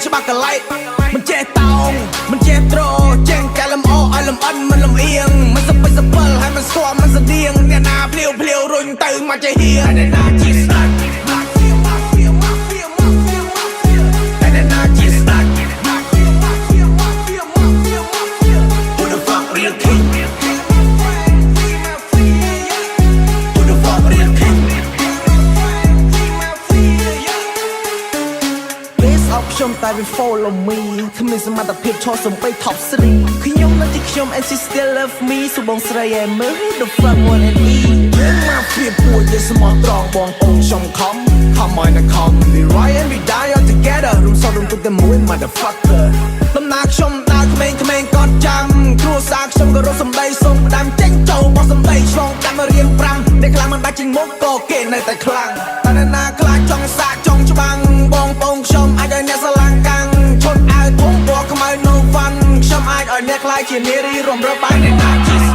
ច្បាស់កឡៃមិនចេះតោងមិនចេះត្រចេញតែលំអឲ្យលំអិនមិនលំអៀងមិនសពិសពិលហើយមិនស្គាល់មិនស្តៀងអ្នកណាភ្លាវភ្លាវរុញទៅមកចេះហៀអ្នកណាជាស្ដាច់ខ្ញុំតែវា follow me គ្មានសមត្ថភាពឈរសំបី top 3ខ្ញុំនៅទីខ្ញុំ and she still love me សួរបងស្រីឯមើល the fuck one and e មកព្រៀបពួកយើងស្មោះត្រង់បងអូនខ្ញុំខំ come on and come we ride and we die all together រួមសោះរួមទុកតែមួយ motherfucker ដំណើរខ្ញុំដើរក្មេងៗកត់ចាំគ្រួសារខ្ញុំក៏រកសម្ដីសូមផ្ដាំចេញចូលបោះសម្ដីឆ្លងកាត់មករៀង5តែខ្លាំងមិនបាច់ចេញមុខក៏គេនៅតែខ្លាំងតែណាខ្លាចចង់សាកចង់ច្បាំងបងប្អូនខ្ញុំអាចឲ្យអ្នកស្រឡាញ់កាំងឈុតអាវធំពណ៌ខ្មៅ no fun ខ្ញុំអាចឲ្យអ្នកខ្លាចជានារីរំរើបានអ្នកណា